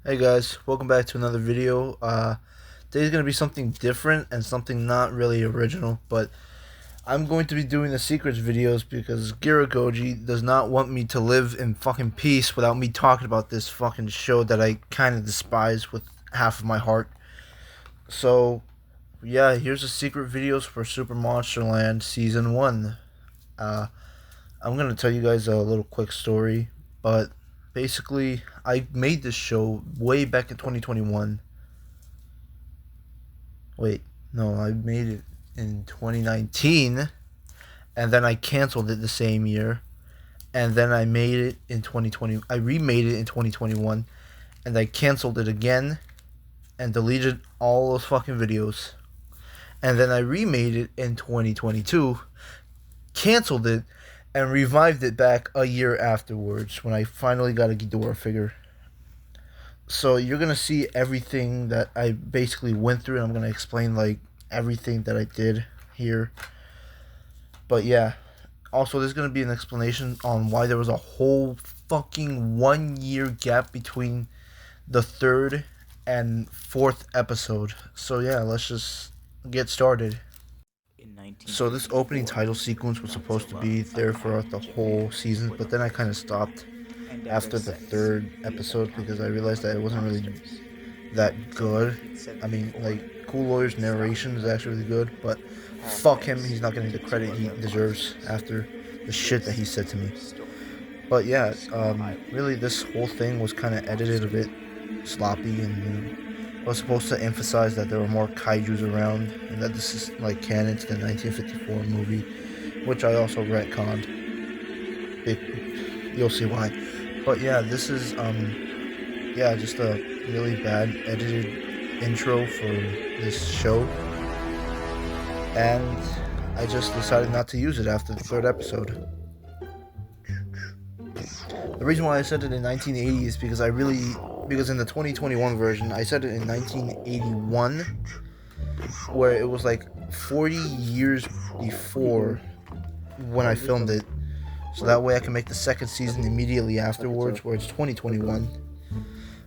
Hey guys, welcome back to another video. Today's gonna be something different and something not really original, but I'm going to be doing the secrets videos because Giragoji does not want me to live in fucking peace without me talking about this fucking show that I kind of despise with half of my heart. So, yeah, here's the secret videos for Super Monster Land Season 1. I'm gonna tell you guys a little quick story, but basically, I made this show way back in 2021. Wait, no, I made it in 2019, and then I canceled it the same year, and then I made it in 2020. I remade it in 2021, and I canceled it again, and deleted all those fucking videos, and then I remade it in 2022, canceled it, and revived it back a year afterwards when I finally got a Ghidorah figure. So you're gonna see everything that I basically went through, and I'm gonna explain like everything that I did here. But yeah, also there's gonna be an explanation on why there was a whole fucking 1 year gap between the third and fourth episode. So yeah, let's just get started. So this opening title sequence was supposed to be there throughout the whole season, but then I kind of stopped after the third episode because I realized that it wasn't really that good. I mean, like, Cool Lawyer's narration is actually really good, but fuck him, he's not getting the credit he deserves after the shit that he said to me. But yeah, really this whole thing was kind of edited a bit sloppy, and I was supposed to emphasize that there were more kaijus around, and that this is like canon to the 1954 movie, which I also retconned. You'll see why. But yeah, this is yeah, just a really bad edited intro for this show, and I just decided not to use it after the third episode. The reason why I said it in 1980 is because because in the 2021 version I said it in 1981, where it was like 40 years before when I filmed it, so that way I can make the second season immediately afterwards, where it's 2021.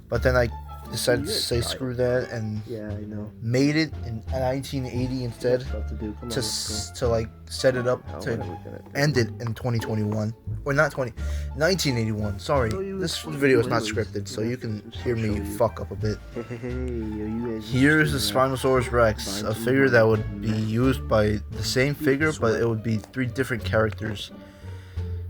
But then I decided to say screw that and made it in 1980 instead, to like set it up to end it in 2021, or not 1981. Sorry, this video is not scripted, so you can hear me fuck up a bit. Here's the Spinosaurus Rex, a figure that would be used by the same figure, but it would be 3 different characters.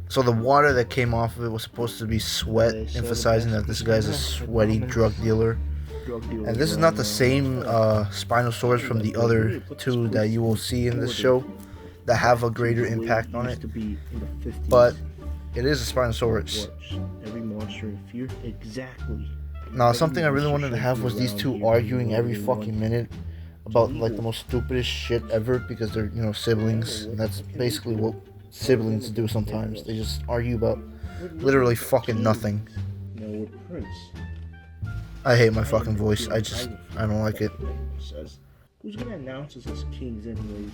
So the water that came off of it was supposed to be sweat, emphasizing that this guy's a sweaty drug dealer. And this is not the same Spinosaurus from the other 2 that you will see in this show that have a greater impact on it. But it is a Spinosaurus. Now, something I really wanted to have was these 2 arguing every fucking minute about like the most stupidest shit ever, because they're, siblings, and that's basically what siblings do sometimes. They just argue about literally fucking nothing. I hate my fucking voice. I don't like it. Who's gonna announce us as kings anyways?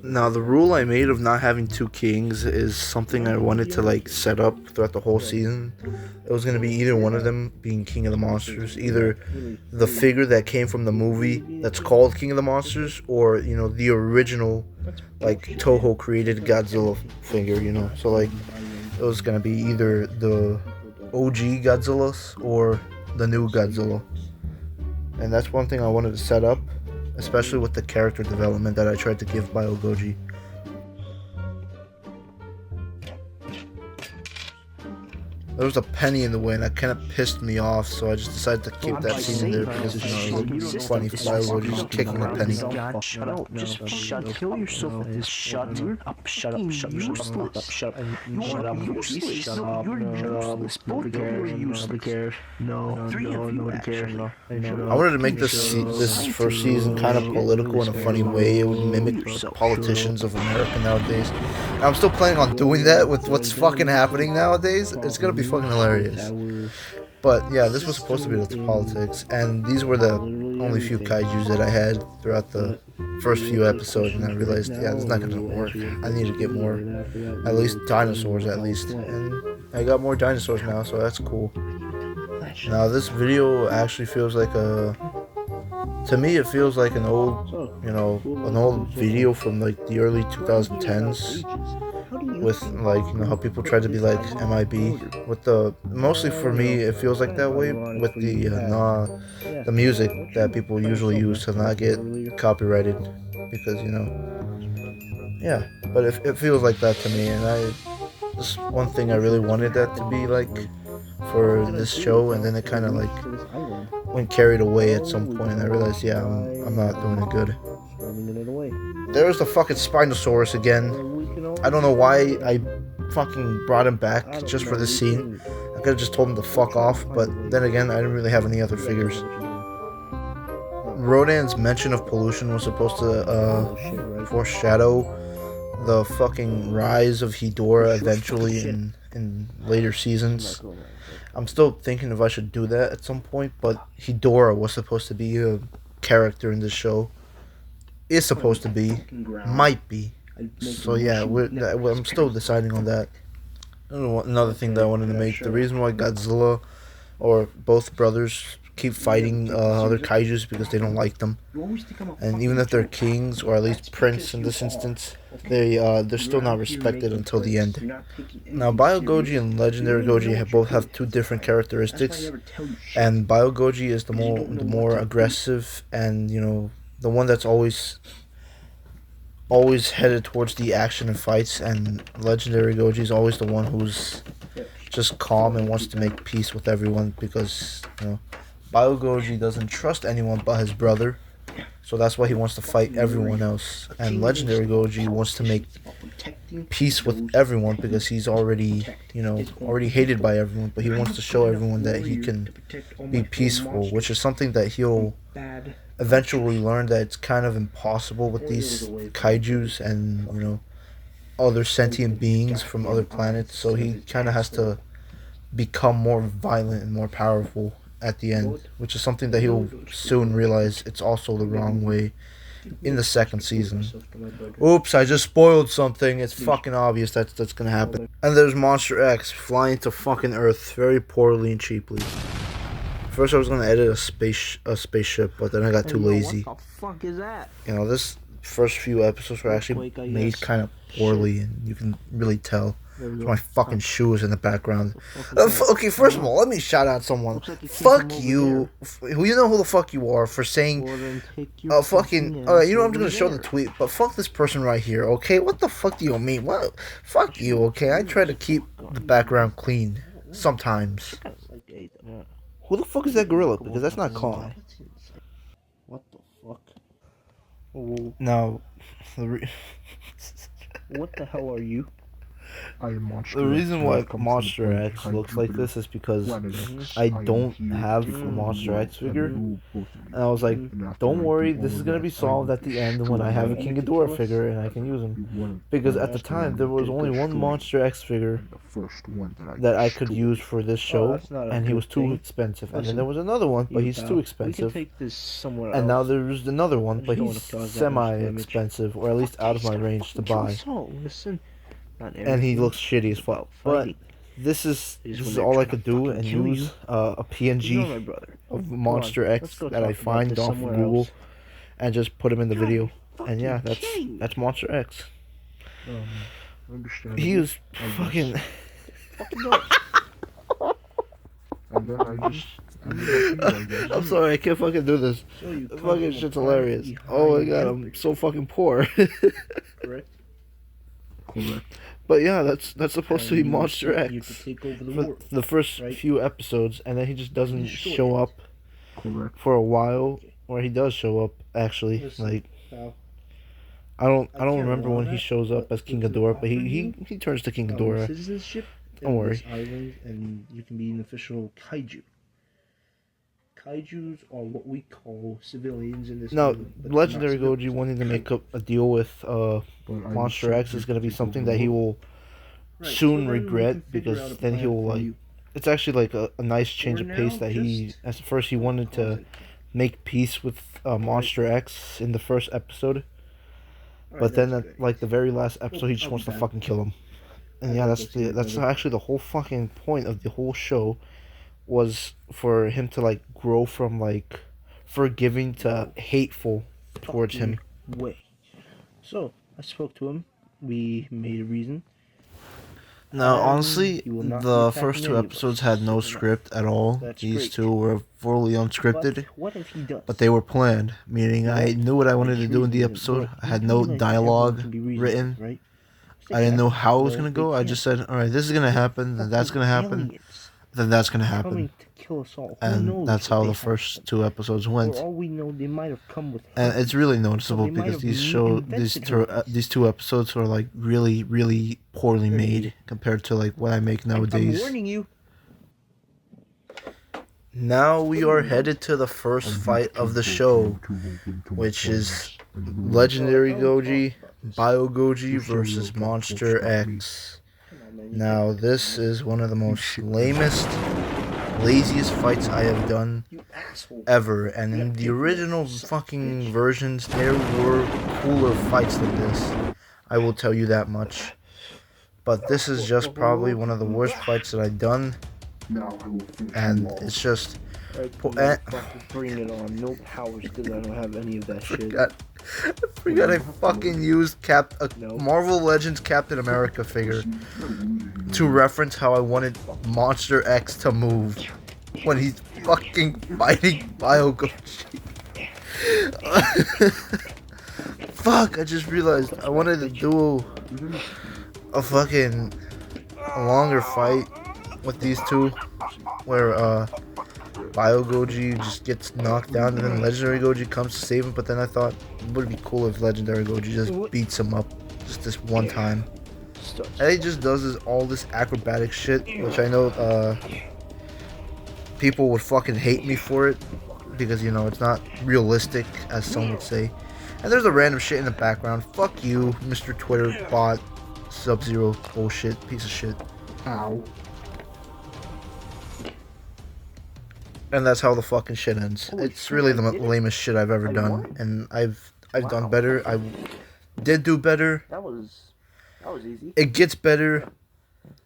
Now, the rule I made of not having 2 kings is something I wanted to like set up throughout the whole season. It was gonna be either one of them being King of the Monsters, either the figure that came from the movie that's called King of the Monsters, or the original like Toho created Godzilla figure. So like it was gonna be either the OG Godzillas or the new Godzilla, and that's one thing I wanted to set up, especially with the character development that I tried to give by Ogoji. There was a penny in the way, and that kind of pissed me off, so I just decided to keep that scene in there because it looked funny for Ogoji just kicking the penny. Shut up, just shut, kill yourself with this, shut up, shut up, shut up, shut up, you're useless, you're useless, both of you are useless. Nobody cares. I wanted to make this first season kind of political in a funny way. It would mimic politicians of America nowadays. And I'm still planning on doing that with what's fucking happening nowadays. It's gonna be fucking hilarious. But yeah, this was supposed to be the politics, and these were the only few kaijus that I had throughout the first few episodes, and I realized, yeah, this is not gonna work. I need to get more, at least dinosaurs at least. And I got more dinosaurs now, so that's cool. Now this video actually feels like to me it feels like an old, an old video from like the early 2010s with like, how people try to be like MIB with mostly for me it feels like that way with the music that people usually use to not get copyrighted because, yeah, but it feels like that to me, and this one thing I really wanted that to be like for this show, and then it kind of like went carried away at some point, and I realized, yeah, I'm not doing it good. There's the fucking Spinosaurus again. I don't know why I fucking brought him back just for this scene. I could have just told him to fuck off, but then again, I didn't really have any other figures. Rodan's mention of pollution was supposed to foreshadow the fucking rise of Hedorah eventually in later seasons. I'm still thinking if I should do that at some point, but Hedorah was supposed to be a character in this show. Is supposed to be. Might be. So yeah, I'm still deciding on that. I don't know, another thing that I wanted to make. The reason why Godzilla or both brothers keep fighting other kaijus because they don't like them, and even if they're kings or at least prince in this instance, they're still not respected until the end. Now Biogoji and Legendary Goji both have two different characteristics, and Biogoji is the more aggressive and the one that's always headed towards the action and fights, and Legendary Goji is always the one who's just calm and wants to make peace with everyone because Biogoji doesn't trust anyone but his brother, so that's why he wants to fight everyone else. And Legendary Goji wants to make peace with everyone because he's already hated by everyone, but he wants to show everyone that he can be peaceful, which is something that he'll eventually learn that it's kind of impossible with these kaijus and other sentient beings from other planets. So he kind of has to become more violent and more powerful at the end, which is something that he'll soon realize it's also the wrong way in the second season. Oops, I just spoiled something. It's fucking obvious that's gonna happen. And there's Monster X flying to fucking Earth very poorly and cheaply. First I was gonna edit a spaceship, but then I got too lazy. What the fuck is that? This first few episodes were actually made kind of poorly, and you can really tell. My fucking shoes in the background. Okay, first of all, let me shout out someone. Fuck you. You know who the fuck you are for saying fucking. Alright, I'm just gonna show the tweet, but fuck this person right here, okay? What the fuck do you mean? What? Fuck you, okay? I try to keep the background clean sometimes. Who the fuck is that gorilla? Because that's not Kong. What the fuck? Now, what the hell are you? the reason why Monster X looks like this is because I don't have a Monster X figure, and I was like, don't worry, this is going to be solved at the end when I have a King Ghidorah figure and I can use him, because at the time there was only one Monster X figure that I could use for this show, and he was too expensive, and then there was another one, but he's too expensive, and now there's another one, but he's semi-expensive, or at least out of my range to buy. And he looks shitty as fuck. But this is all I could do, and use a PNG of Monster X that I find off of Google, and just put him in the video. And yeah, that's Monster X. He was fucking. I'm sorry, I can't fucking do this. Fucking shit's hilarious. Oh my god, I'm so fucking poor. Correct. But yeah, that's supposed to be Monster X for the first few episodes, and then he just doesn't show up for a while, or he does show up actually. Like I don't remember when he shows up as King Ghidorah, but he turns to King Ghidorah. Don't worry. And you can be an official kaiju. Kaijus are what we call civilians in this. Now, Legendary Goji wanting to make a deal with Monster X is going to be something that he will soon regret, because then he'll like. It's actually like a nice change of pace that at first he wanted to make peace with Monster X in the first episode, but then at like the very last episode he just wants to fucking kill him. And yeah, that's actually the whole fucking point of the whole show, was for him to like grow from like forgiving to hateful towards him. Way. So I spoke to him. We made a reason. Now, And honestly, he will not be the attacking first two any of episodes us. had no script at all. That's These great. two were fully unscripted, But what if he does? but they were planned, meaning I Right. knew what I wanted to do in the Reason isn't- episode. look, I had you no realize that everyone dialogue can be reasonable, written. right? I didn't know how it was No, gonna they go. I can't. just said, all right, this is gonna happen, then that's gonna happen, Aliens then that's gonna coming happen, to kill us all. Who and knows that's what how they the have? first two episodes For went. all we know, they might have come with. And it's really noticeable they might because have invented these two episodes are like really, really poorly made compared to like what I make I'm nowadays. warning you. Now we are headed to the first fight of the show, which is Legendary Goji, Bio Goji versus Monster X. Now this is one of the most lamest, laziest fights I have done ever, and in the original fucking versions there were cooler fights than this. I will tell you that much. But this is just probably one of the worst fights that I've done. And it's just Bring it on. No powers because I don't have any of that shit. I forgot I fucking used Marvel Legends Captain America figure to reference how I wanted Monster X to move when he's fucking fighting Bio Goji. Fuck, I just realized I wanted to do a fucking longer fight with these two, where Bio Goji just gets knocked down and then Legendary Goji comes to save him. But then I thought it would be cool if Legendary Goji just beats him up just this one time. And he just does all this acrobatic shit, which I know people would fucking hate me for it, because, you know, it's not realistic, as some would say. And there's a random shit in the background. Fuck you, Mr. Twitter bot, Sub-Zero bullshit, piece of shit. Ow. And that's how the fucking shit ends. It's really the lamest shit I've ever done, and I've done better. I did do better. That was easy. It gets better.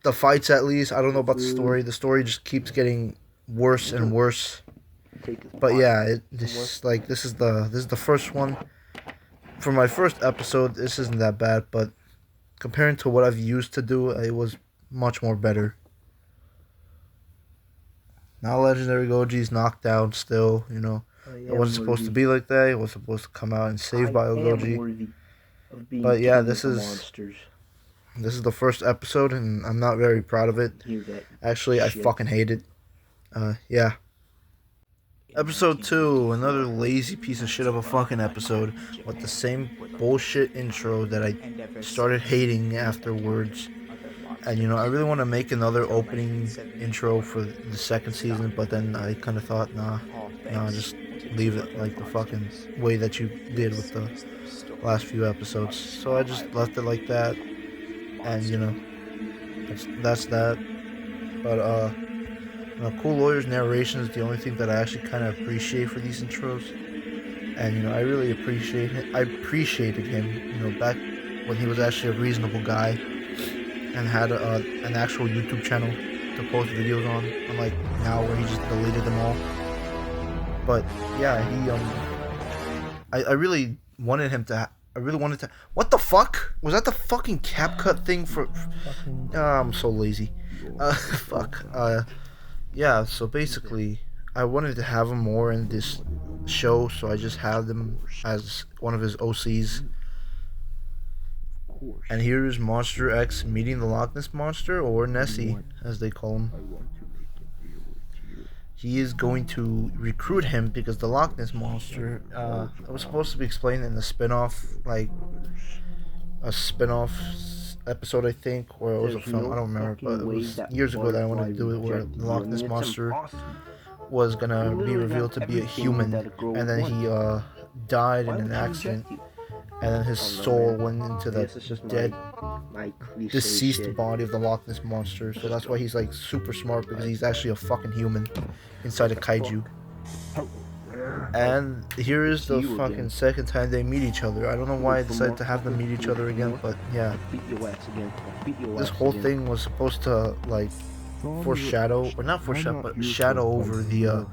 The fights, at least. I don't know about the story. The story just keeps getting worse and worse. But yeah, this is the first one. For my first episode, this isn't that bad, but comparing to what I've used to do, it was much more better. Now Legendary Goji's knocked down still, you know. It wasn't supposed to be like that. It was supposed to come out and save Bio Goji. But yeah, this is the first episode, and I'm not very proud of it. Actually, I fucking hate it. Yeah. Episode 2, another lazy piece of shit of a fucking episode with the same bullshit intro that I started hating afterwards. And, you know, I really want to make another opening intro for the second season, but then I kind of thought, nah, just leave it like the fucking way that you did with the last few episodes. So I just left it like that, and, you know, that's that. But, you know, Cool Lawyer's narration is the only thing that I actually kind of appreciate for these intros. And, you know, I really appreciated him, you know, back when he was actually a reasonable guy and had an actual YouTube channel to post videos on, unlike now where he just deleted them all. But yeah, I really wanted him to. What the fuck was that? The fucking CapCut thing for? I'm so lazy. Fuck. Yeah. So basically, I wanted to have him more in this show, so I just had him as one of his OCs. And here is Monster X meeting the Loch Ness Monster, or Nessie, as they call him. He is going to recruit him because the Loch Ness Monster, it was supposed to be explained in the spin-off, like a spin-off episode, I think, or it was a film, I don't remember, but it was years ago that I wanted to do it, where the Loch Ness Monster was gonna be revealed to be a human, and then he died in an accident. And then his soul went into the dead, deceased body of the Loch Ness Monster. So that's why he's like super smart, because he's actually a fucking human inside a kaiju. And here is See the you fucking again. second time they meet each other. I don't know why I decided to have them meet each other again, but yeah. I'll beat your ass again. I'll beat your This ass whole again. thing was supposed to, like, foreshadow, or not foreshadow, but shadow over the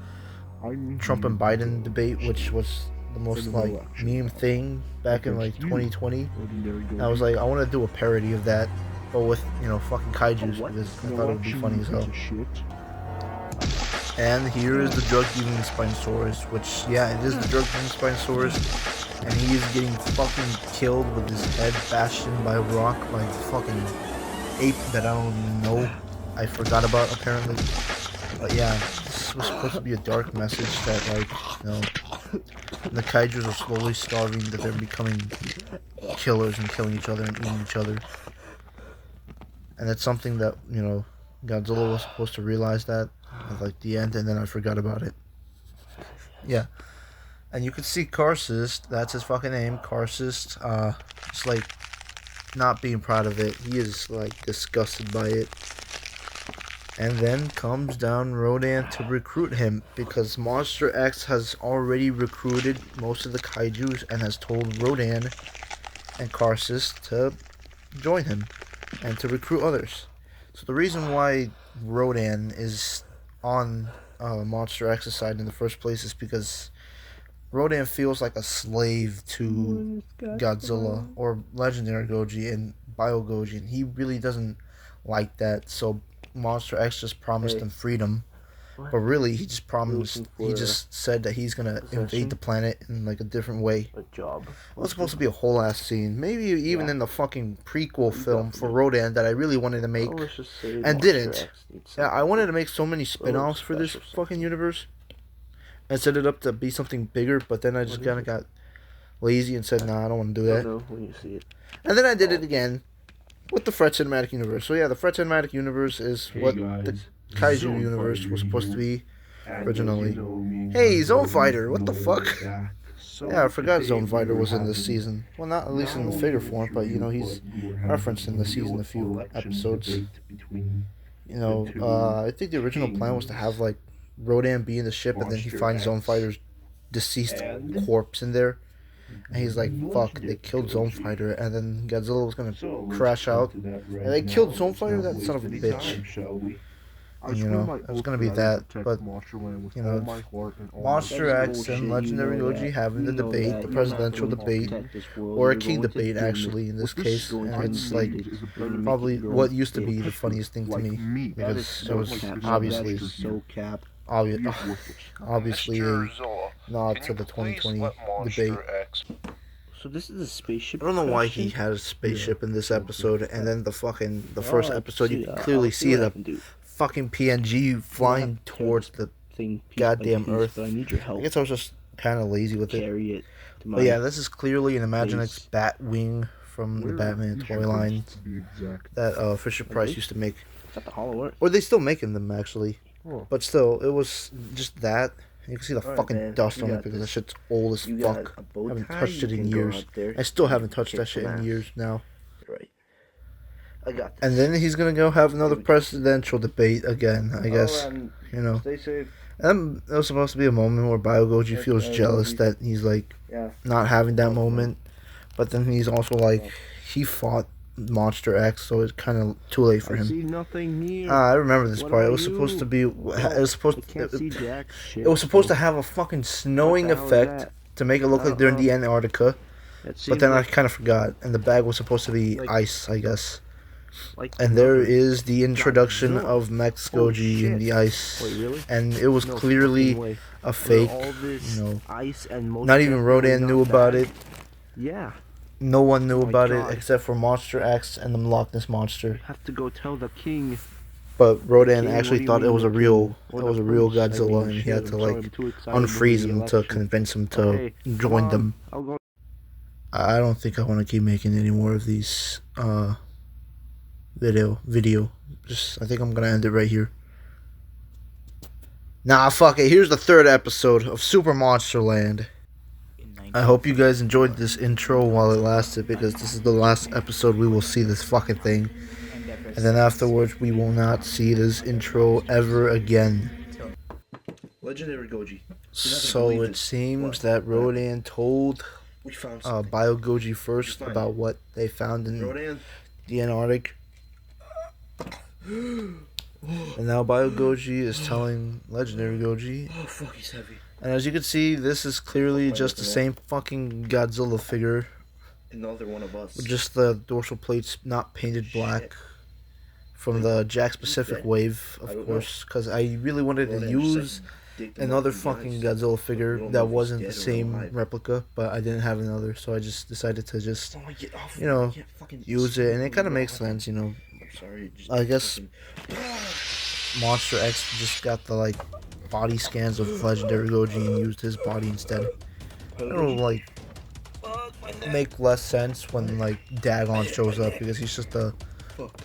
Trump and Biden debate, which was the most, like, meme thing back in, like, 2020. And I was like, I want to do a parody of that, but with, you know, fucking kaijus, because I thought it would be funny as hell. And here is the drug-dealing Spinosaurus, which, yeah, it is the drug-dealing Spinosaurus, and he is getting fucking killed with his head bashed in by a rock by a fucking ape that I don't even know. I forgot about, apparently. But yeah, this was supposed to be a dark message that, like, you know, the kaijus are slowly starving, that they're becoming killers and killing each other and eating each other. And it's something that, you know, Godzilla was supposed to realize that at, like, the end, and then I forgot about it. Yeah. And you can see Karsus, that's his fucking name, Karsus, just, like, not being proud of it. He is, like, disgusted by it. And then comes down Rodan to recruit him, because Monster X has already recruited most of the kaijus and has told Rodan and Karsus to join him and to recruit others. So the reason why Rodan is on Monster X's side in the first place is because Rodan feels like a slave to Godzilla or Legendary Goji and Bio Goji, and he really doesn't like that. So Monster X just promised him freedom, but really he just promised. He just said that he's gonna invade the planet in, like, a different way. A job. It was supposed to be a whole ass scene, maybe even in the fucking prequel film for Rodan that I really wanted to make and didn't. Yeah, I wanted to make so many spin-offs for this fucking universe and set it up to be something bigger, but then I just kind of got lazy and said, nah, I don't want to do that. When you see it. And then I did it again with the Fred Cinematic Universe. So yeah, the Fred Cinematic Universe is what the Kaiju Universe was supposed to be originally. Hey, Zone Fighter, what the fuck? Yeah, I forgot Zone Fighter was in this season. Well, not at least in the figure form, but, you know, he's referenced in the season a few episodes. You know, I think the original plan was to have, like, Rodan be in the ship, and then he finds Zone Fighter's deceased corpse in there. And he's like, fuck, they killed Zone Fighter, and then Godzilla was gonna crash out. And they killed Zone Fighter, that son of a bitch. And, you know, it was gonna be that, but, you know, Monster X and Legendary Goji having the debate, the presidential debate, or a king debate, actually, in this case, and it's, like, probably what used to be the funniest thing to me, because it was obviously obviously a nod to the 2020 debate. So this is a spaceship. I don't know why he had a spaceship in this episode, and then the first episode you can clearly see the fucking PNG flying towards the goddamn Earth. I need your help. I guess I was just kind of lazy with it. Carry it to my But yeah, this is clearly an Imaginex bat wing from the Batman toy line that Fisher Price used to make. Is that the Hollow Earth? Or they still making them, actually. But still, it was just that. You can see the fucking dust on it because that shit's old as fuck. I haven't touched it in years. I still haven't touched that shit in years now. Right. I got this. And then he's gonna go have another presidential debate again, I guess. You know. Stay safe. And it was supposed to be a moment where Bio Goji feels jealous that he's, like, not having that moment. But then he's also like, he fought Monster X, so it's kind of too late for him. I see nothing here. I remember this part. It was supposed to be. It was supposed. It was supposed to have a fucking snowing effect to make it look like they're in the Antarctica. But then I kind of forgot, and the bag was supposed to be ice, I guess. And there is the introduction of Max Goji in the ice, and it was clearly a fake. You know, not even Rodan knew about it. Yeah. No one knew about it except for Monster X and the Loch Ness Monster. Have to go tell the king. But Rodan actually thought it was a real Godzilla, and he had to, like, unfreeze him to convince him to join them. I don't think I want to keep making any more of these video. Just, I think I'm gonna end it right here. Nah, fuck it. Here's the third episode of Super Monster Land. I hope you guys enjoyed this intro while it lasted, because this is the last episode we will see this fucking thing. And then afterwards, we will not see this intro ever again. Legendary Goji. So it seems that Rodan told We found something. Biogoji first about what they found in the Antarctic. And now Biogoji is telling Legendary Goji. Oh fuck, he's heavy. And as you can see, this is clearly just the same fucking Godzilla figure. Another one of us. With just the dorsal plates not painted black. From the Jack Pacific wave, of course. Because I really wanted to use another fucking Godzilla figure that wasn't the same replica, but I didn't have another, so I just decided to just, you know, use it, and it kind of makes sense, you know. I guess Monster X just got the, like, body scans of Legendary Goji and used his body instead. It'll, like, make less sense when, like, Dagon shows up, because he's just a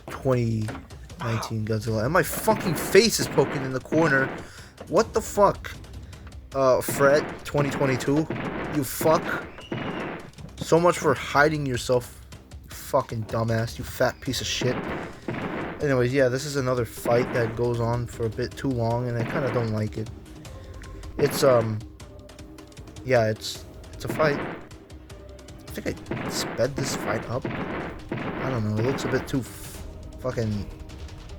2019 Godzilla. And my fucking face is poking in the corner. What the fuck? Fred 2022? You fuck. So much for hiding yourself, you fucking dumbass, you fat piece of shit. Anyways, yeah, this is another fight that goes on for a bit too long, and I kind of don't like it. It's, yeah, it's a fight. I think I sped this fight up. I don't know, it looks a bit too fucking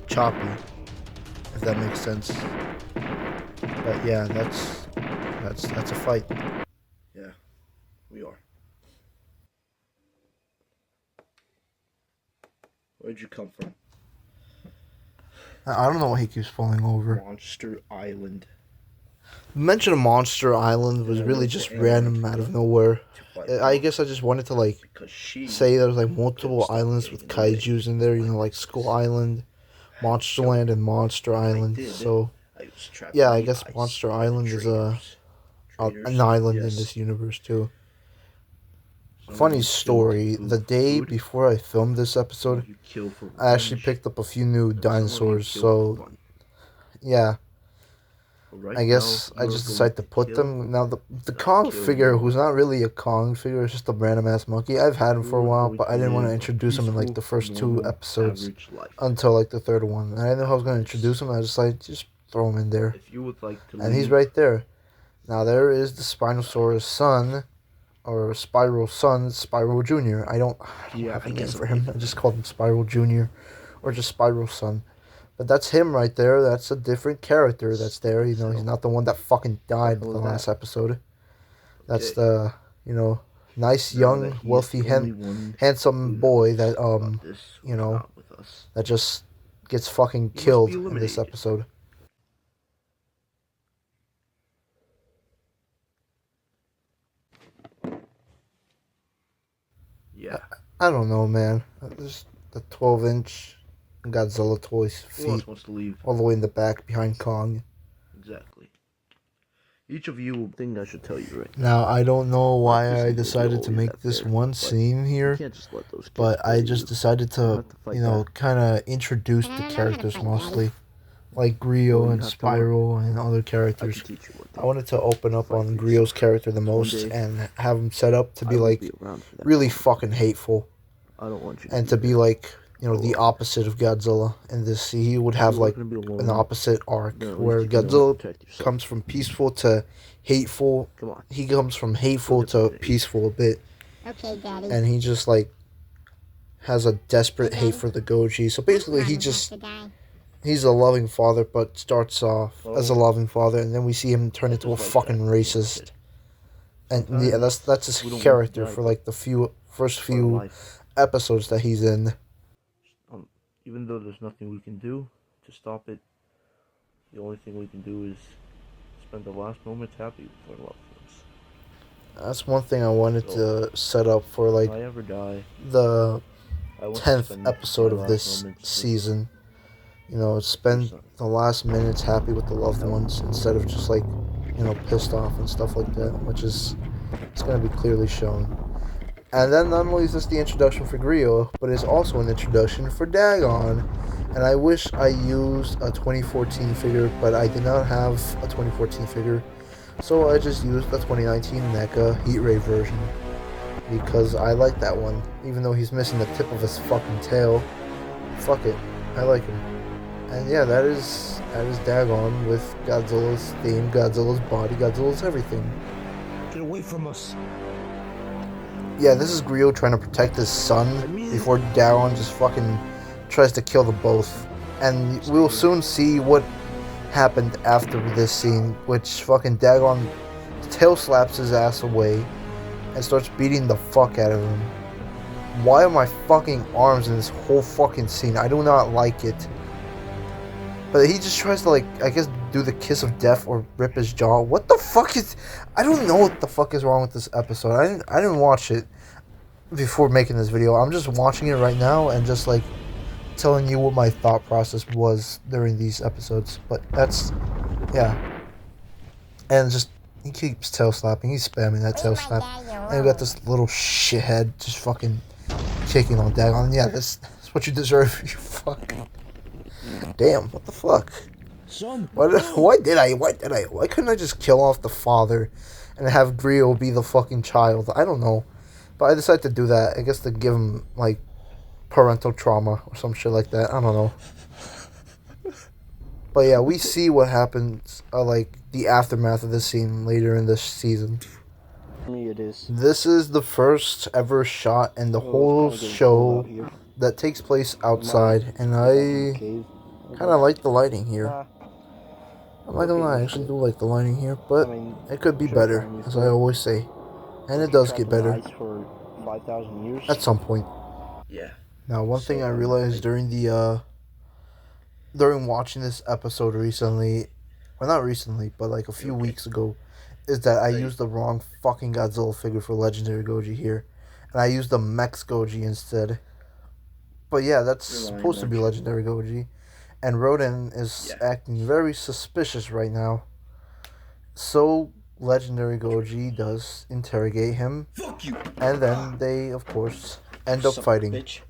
choppy, if that makes sense. But yeah, that's a fight. Yeah, we are. Where'd you come from? I don't know why he keeps falling over. Monster Island. The mention of Monster Island was really just random out of nowhere. I guess I just wanted to, like, say there's, like, multiple islands with kaijus in there, you know, like Skull Island, Monsterland, and Monster Island. So, yeah, I guess Monster Island is an island in this universe, too. Funny story, the day before I filmed this episode, I actually picked up a few new dinosaurs, so, yeah. I guess I just decided to put them. Now, the Kong figure, who's not really a Kong figure, is just a random-ass monkey. I've had him for a while, but I didn't want to introduce him in, like, the first 2 episodes until, like, the 3rd one. And I didn't know how I was going to introduce him. I just, like, just throw him in there. And he's right there. Now, there is the Spinosaurus son, or Spiral son, Spiral Jr. I don't have a name for him. I just called him Spiral Jr. or just Spiral son. But that's him right there. That's a different character that's there. You know, he's not the one that fucking died in the last episode. That's the, you know, nice, young, wealthy, handsome boy that, you know, that just gets fucking killed in this episode. Yeah. I don't know, man. Just the 12-inch Godzilla toys feet all the way in the back behind Kong. Exactly. Each of you will think I should tell you right now. I don't know why I decided to make this one scene here, but I just decided to, you know, kind of introduce the characters mostly, like Grio and Spyro and other characters. I wanted to open up on Grio's character the most and have him set up to be, like, really fucking hateful, and to be, like, you know, the opposite of Godzilla. In this, he would have, like, an opposite arc, where Godzilla comes from peaceful to hateful. He comes from hateful to peaceful a bit. Okay, Daddy. And he just, like, has a desperate hate for the Goji. So basically, he's a loving father, but starts off as a loving father, and then we see him turn into a fucking racist. And yeah, that's his character for, like, the first few episodes that he's in. Even though there's nothing we can do to stop it, the only thing we can do is spend the last moments happy with our loved ones. That's one thing I wanted to set up for, like, the 10th episode of this season. You know, spend the last minutes happy with the loved ones instead of just, like, you know, pissed off and stuff like that, which is, it's going to be clearly shown. And then not only is this the introduction for Grio, but it's also an introduction for Dagon. And I wish I used a 2014 figure, but I did not have a 2014 figure. So I just used the 2019 NECA Heat Ray version. Because I like that one. Even though he's missing the tip of his fucking tail. Fuck it. I like him. And yeah, that is at his dagon with Godzilla's theme, Godzilla's body, Godzilla's everything. Get away from us. Yeah, this is Grio trying to protect his son before Dagon just fucking tries to kill them both. And we'll soon see what happened after this scene, which fucking Dagon tail slaps his ass away and starts beating the fuck out of him. Why are my fucking arms in this whole fucking scene? I do not like it. But he just tries to, like, I guess, do the kiss of death or rip his jaw. What the fuck is... I don't know what the fuck is wrong with this episode. I didn't watch it before making this video. I'm just watching it right now and just, like, telling you what my thought process was during these episodes. But that's... yeah. And just... he keeps tail slapping. He's spamming that tail slap. And you got this little shithead just fucking kicking on Dagon. Yeah, that's what you deserve, you fuck. Damn, what the fuck? Son, Why couldn't I just kill off the father and have Grio be the fucking child? I don't know. But I decided to do that. I guess to give him, like, parental trauma or some shit like that. I don't know. But yeah, we see what happens, like, the aftermath of this scene later in this season. it is. This is the first ever shot in the whole show that takes place outside, and I kind of like the lighting here. I'm not gonna lie, I actually do like the lighting here, but it could be better, as I always say. And it does get better. At some point. Yeah. Now, one thing I realized during watching this episode recently, well, not recently, but like a few weeks ago, is that I used the wrong fucking Godzilla figure for Legendary Goji here. And I used the Mex Goji instead. But yeah, that's supposed to be Legendary Goji. And Rodan is acting very suspicious right now. So Legendary Goji does interrogate him. Fuck you. And then they, of course, end up fighting. Bitch.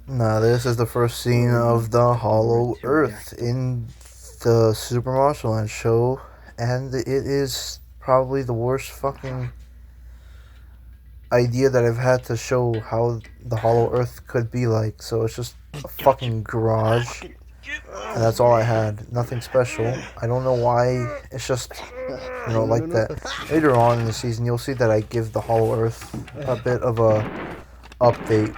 Now, this is the first scene of the Hollow Earth in the Super Martial Land show. And it is probably the worst fucking idea that I've had to show how the Hollow Earth could be like. So it's just a fucking garage. And that's all I had. Nothing special. I don't know why. It's just, you know, like that. Later on in the season, you'll see that I give the Hollow Earth a bit of a update.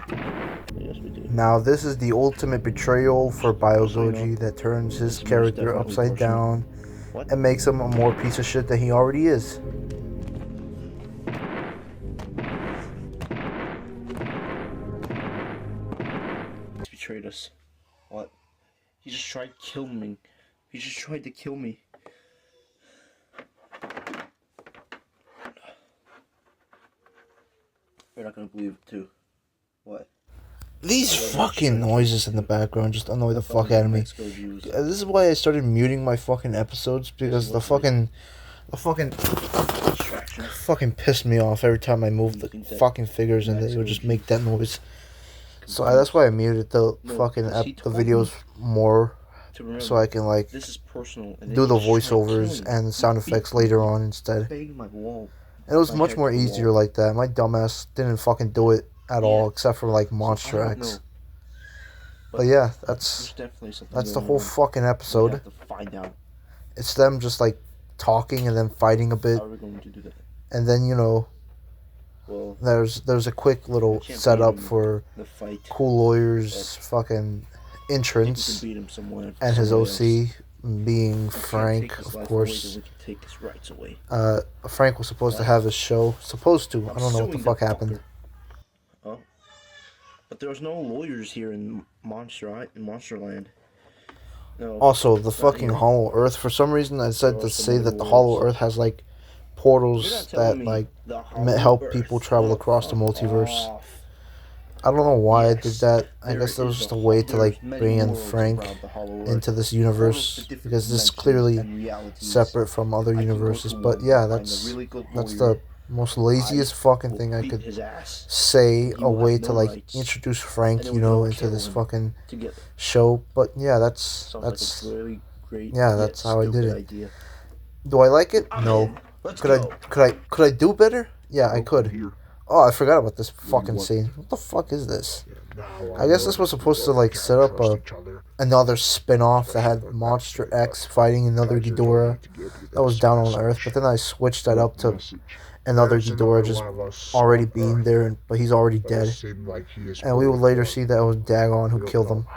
Now, this is the ultimate betrayal for BioGoji that turns his character upside down and makes him a more piece of shit than he already is. He betrayed us. What? He just tried to kill me. He just tried to kill me. You're not gonna believe it too. What? These fucking noises in the background just annoy the fuck out of me. This is why I started muting my fucking episodes, because the fucking pissed me off every time I moved the fucking figures and they would just make that noise. So that's why I muted the fucking the videos more, so I can like do the voiceovers and sound effects later on instead. And it was much more easier like that. My dumbass didn't fucking do it at all, except for like Monster X. But yeah, that's the whole fucking episode. It's them just like talking and then fighting a bit, and then, you know, there's a quick little setup for Cool Lawyer's fucking entrance and his OC being Frank, of course. Frank was supposed to have his show. Supposed to. I don't know what the fuck happened. Oh. But there was no lawyers here in Monsterland. No. Also, the fucking Hollow Earth. For some reason, I decided to say that the Hollow Earth has like portals that like help people travel across the multiverse. I don't know why I did that. I guess that was just a way to like bring in Frank into this universe, because this is clearly separate from other universes. But yeah, that's the most laziest fucking thing I could say, a way to like introduce Frank, you know, into this fucking show. But yeah, that's how I did it. Do I like it? No. Could I do better? Yeah, I could. Oh, I forgot about this fucking scene. What the fuck is this? I guess this was supposed to like set up another spin-off that had Monster X fighting another Ghidorah that was down on Earth, but then I switched that up to another Ghidorah just already being there, but he's already dead. And we will later see that it was Dagon who killed him.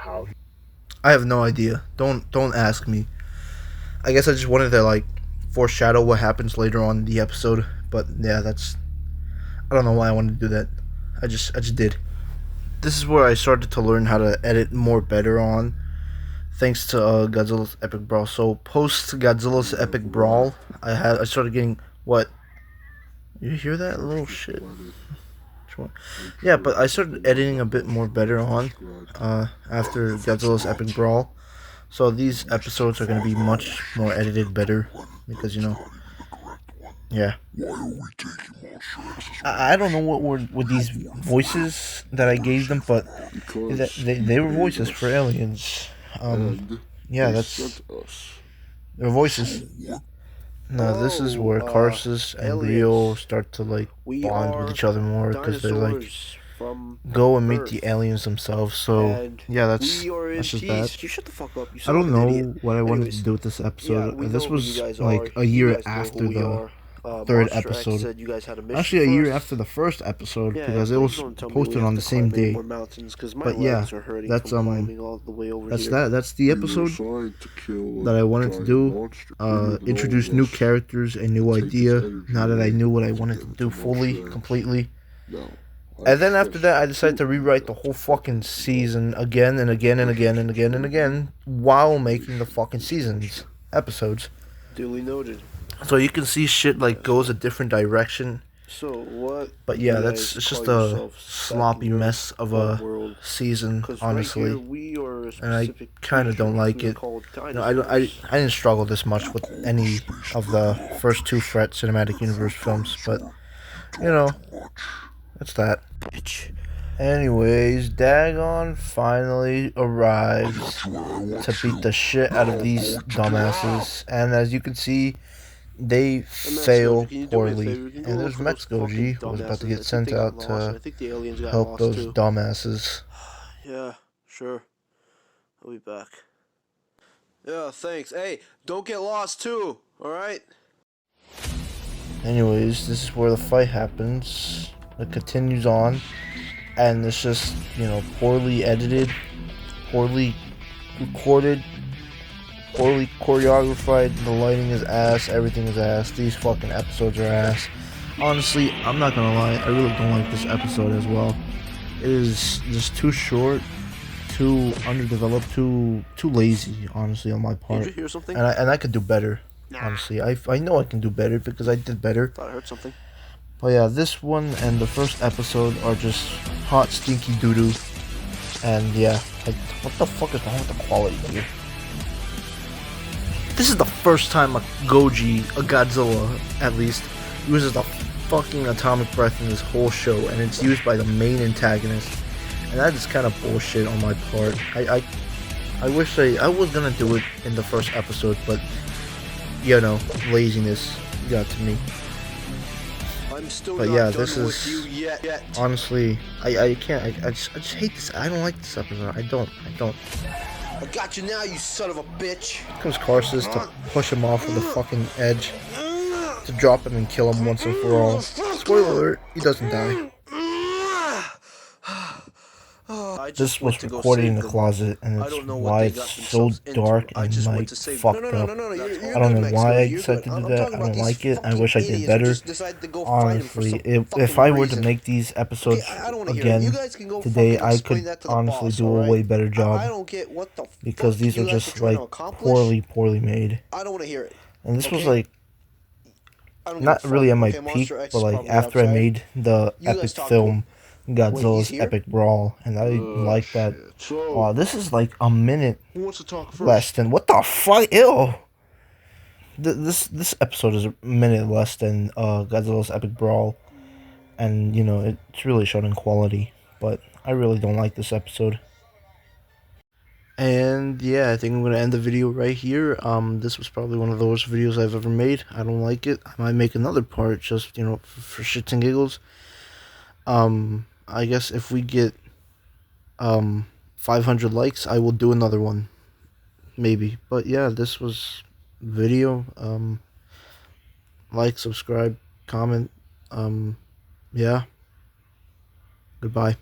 I have no idea. Don't ask me. I guess I just wanted to like foreshadow what happens later on in the episode, but yeah, I don't know why I wanted to do that. I just did. This is where I started to learn how to edit more better on, thanks to Godzilla's Epic Brawl. So post Godzilla's Epic Brawl, I started getting what? You hear that little shit? Yeah, but I started editing a bit more better on after Godzilla's Epic Brawl. So these episodes are gonna be much more edited better because yeah. I don't know what were with these voices that I gave them, but they were voices for aliens. Yeah, that's their voices. Now this is where Karsus and Rio start to like bond with each other more because they like go and meet the aliens themselves. So yeah, that's just that. You shut the fuck up. You I sound don't like an know idiot. what I wanted Anyways, to do with this episode. we This know who was you guys like are. a You year guys know after who we the are. third Monster X episode. said you guys had a mission Actually, a for year us. after the first episode Yeah, because it please was don't tell me posted we have on to the same climb any day. more mountains, 'cause my But yeah, legs are hurting that's from climbing all the way over that's here. that. That's the episode that I wanted to do. Introduce new characters, a new idea. Now that I knew what I wanted to do fully, completely. And then after that, I decided to rewrite the whole fucking season again and again and again and again and again while making the fucking seasons episodes. Duly noted. So you can see shit like goes a different direction. So what? But yeah, it's just a sloppy mess of a season, honestly. And I kind of don't like it. I didn't struggle this much with any of the first two Fret Cinematic Universe films, but that's that. Bitch. Anyways, Dagon finally arrives to beat the shit out of these dumbasses, and as you can see, they fail poorly. And there's Goji, who was about to get sent out to help those dumbasses. Yeah, sure. I'll be back. Yeah, thanks. Hey, don't get lost too, alright? Anyways, this is where the fight happens. It continues on, and it's just, poorly edited, poorly recorded, poorly choreographed. The lighting is ass, everything is ass. These fucking episodes are ass. Honestly, I'm not gonna lie, I really don't like this episode as well. It is just too short, too underdeveloped, too lazy, honestly, on my part. Did you hear something? And I could do better. Honestly, I know I can do better because I did better. Thought I heard something. But yeah, this one and the first episode are just hot, stinky doo-doo. And yeah, what the fuck is wrong with the quality here? This is the first time a Godzilla, at least, uses the fucking atomic breath in this whole show, and it's used by the main antagonist. And that is kind of bullshit on my part. I wish I was gonna do it in the first episode, but laziness got to me. But yeah, this is honestly, I can't. I just hate this. I don't like this episode. I don't. I got you now, you son of a bitch. Here comes Karsus to push him off of the fucking edge, to drop him and kill him once and for all. Spoiler alert: he doesn't die. This was recorded in the closet, and it's why it's so dark and like fucked up. I don't know why I decided to do that. I don't like it. I wish I did better. Honestly, if I were to make these episodes again today, I could honestly do a way better job, because these are just like poorly made. And this was like not really at my peak, but like after I made the epic film Godzilla's Epic Brawl, and I like that. Oh, this is like a minute less than what the fuck? Ew. This episode is a minute less than Godzilla's Epic Brawl, and it's really short in quality. But I really don't like this episode. And yeah, I think I'm gonna end the video right here. This was probably one of the worst videos I've ever made. I don't like it. I might make another part just for shits and giggles. I guess if we get 500 likes, I will do another one, maybe. But yeah, this was video. Like, subscribe, comment. Yeah. Goodbye.